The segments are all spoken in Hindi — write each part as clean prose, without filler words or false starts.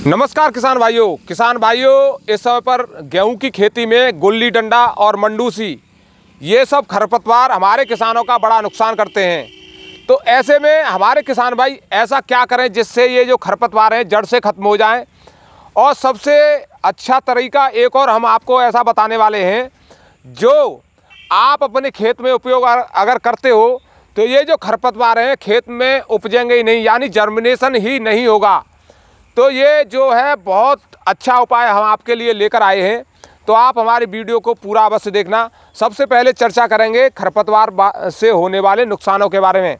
नमस्कार किसान भाइयों, इस समय पर गेहूं की खेती में गुल्ली डंडा और मंडूसी ये सब खरपतवार हमारे किसानों का बड़ा नुकसान करते हैं। तो ऐसे में हमारे किसान भाई ऐसा क्या करें जिससे ये जो खरपतवार हैं जड़ से ख़त्म हो जाएं। और सबसे अच्छा तरीका एक और हम आपको ऐसा बताने वाले हैं जो आप अपने खेत में उपयोग अगर करते हो तो ये जो खरपतवार हैं खेत में उपजेंगे ही नहीं, यानी जर्मिनेशन ही नहीं होगा। तो ये जो है बहुत अच्छा उपाय हम आपके लिए लेकर आए हैं, तो आप हमारी वीडियो को पूरा अवश्य देखना। सबसे पहले चर्चा करेंगे खरपतवार से होने वाले नुकसानों के बारे में।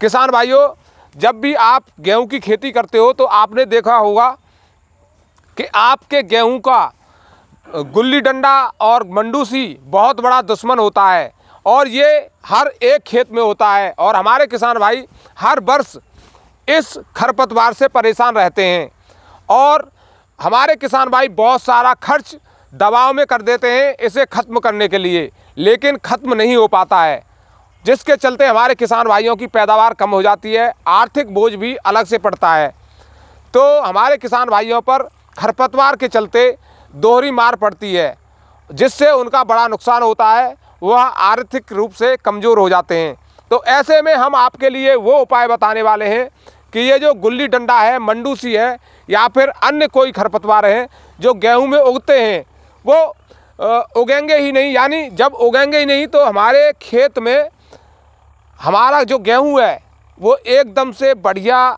किसान भाइयों, जब भी आप गेहूं की खेती करते हो तो आपने देखा होगा कि आपके गेहूं का गुल्ली डंडा और मंडूसी बहुत बड़ा दुश्मन होता है और ये हर एक खेत में होता है। और हमारे किसान भाई हर वर्ष इस खरपतवार से परेशान रहते हैं और हमारे किसान भाई बहुत सारा खर्च दवाओं में कर देते हैं इसे ख़त्म करने के लिए, लेकिन ख़त्म नहीं हो पाता है, जिसके चलते हमारे किसान भाइयों की पैदावार कम हो जाती है, आर्थिक बोझ भी अलग से पड़ता है। तो हमारे किसान भाइयों पर खरपतवार के चलते दोहरी मार पड़ती है, जिससे उनका बड़ा नुकसान होता है, वह आर्थिक रूप से कमज़ोर हो जाते हैं। तो ऐसे में हम आपके लिए वो उपाय बताने वाले हैं कि ये जो गुल्ली डंडा है, मंडूसी है या फिर अन्य कोई खरपतवार हैं जो गेहूं में उगते हैं वो उगेंगे ही नहीं। यानी जब उगेंगे ही नहीं तो हमारे खेत में हमारा जो गेहूं है वो एकदम से बढ़िया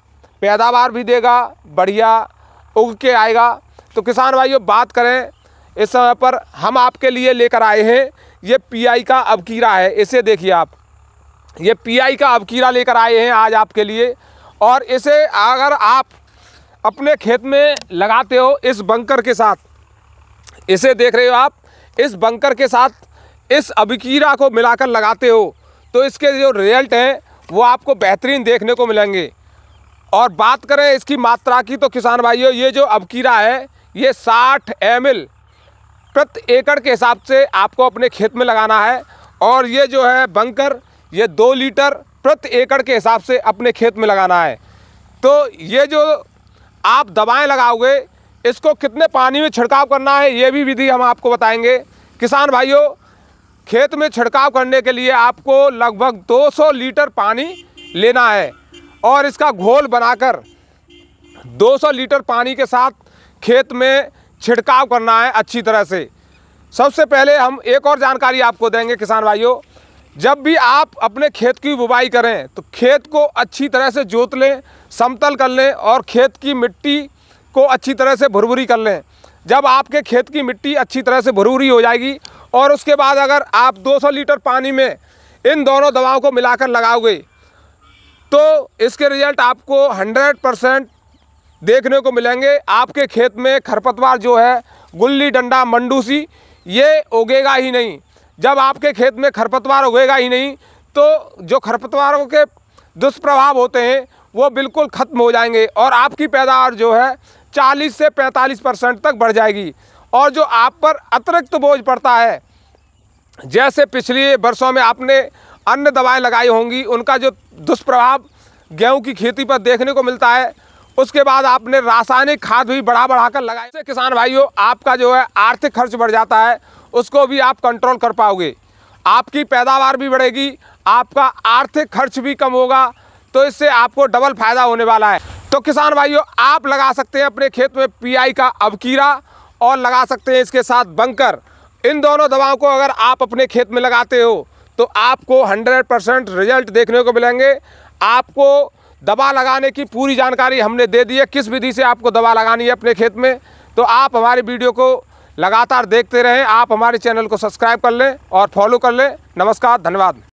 पैदावार भी देगा, बढ़िया उग के आएगा। तो किसान भाइयों, बात करें इस समय पर हम आपके लिए लेकर आए हैं ये पीआई का अबकीरा है। इसे देखिए आप, ये पीआई का अबकीरा लेकर आए हैं आज आपके लिए। और इसे अगर आप अपने खेत में लगाते हो इस बंकर के साथ, इसे देख रहे हो आप, इस बंकर के साथ इस अबकीरा को मिलाकर लगाते हो तो इसके जो रिजल्ट हैं वो आपको बेहतरीन देखने को मिलेंगे। और बात करें इसकी मात्रा की तो किसान भाइयों, ये जो अबकीरा है ये 60 ml प्रति एकड़ के हिसाब से आपको अपने खेत में लगाना है। और ये जो है बंकर ये 2 लीटर प्रति एकड़ के हिसाब से अपने खेत में लगाना है। तो ये जो आप दवाएं लगाओगे इसको कितने पानी में छिड़काव करना है ये भी विधि हम आपको बताएंगे। किसान भाइयों, खेत में छिड़काव करने के लिए आपको लगभग 200 लीटर पानी लेना है और इसका घोल बनाकर 200 लीटर पानी के साथ खेत में छिड़काव करना है अच्छी तरह से। सबसे पहले हम एक और जानकारी आपको देंगे किसान भाइयों, जब भी आप अपने खेत की बुवाई करें तो खेत को अच्छी तरह से जोत लें, समतल कर लें और खेत की मिट्टी को अच्छी तरह से भुरभुरी कर लें। जब आपके खेत की मिट्टी अच्छी तरह से भुरभुरी हो जाएगी और उसके बाद अगर आप 200 लीटर पानी में इन दोनों दवाओं को मिलाकर लगाओगे तो इसके रिजल्ट आपको 100% देखने को मिलेंगे। आपके खेत में खरपतवार जो है गुल्ली डंडा मंडूसी ये उगेगा ही नहीं। जब आपके खेत में खरपतवार उगेगा ही नहीं तो जो खरपतवारों के दुष्प्रभाव होते हैं वो बिल्कुल ख़त्म हो जाएंगे और आपकी पैदावार जो है 40 से 45% तक बढ़ जाएगी। और जो आप पर अतिरिक्त बोझ पड़ता है, जैसे पिछले वर्षों में आपने अन्य दवाएं लगाई होंगी, उनका जो दुष्प्रभाव गेहूं की खेती पर देखने को मिलता है, उसके बाद आपने रासायनिक खाद भी बढ़ा कर लगाई, इससे किसान भाइयों आपका जो है आर्थिक खर्च बढ़ जाता है, उसको भी आप कंट्रोल कर पाओगे, आपकी पैदावार भी बढ़ेगी, आपका आर्थिक खर्च भी कम होगा। तो इससे आपको डबल फायदा होने वाला है। तो किसान भाइयों, आप लगा सकते हैं अपने खेत में पीआई का अबकीरा और लगा सकते हैं इसके साथ बंकर। इन दोनों दवाओं को अगर आप अपने खेत में लगाते हो तो आपको 100% रिजल्ट देखने को मिलेंगे। आपको दवा लगाने की पूरी जानकारी हमने दे दी है, किस विधि से आपको दवा लगानी है अपने खेत में। तो आप हमारी वीडियो को लगातार देखते रहें, आप हमारे चैनल को सब्सक्राइब कर लें और फॉलो कर लें। नमस्कार, धन्यवाद।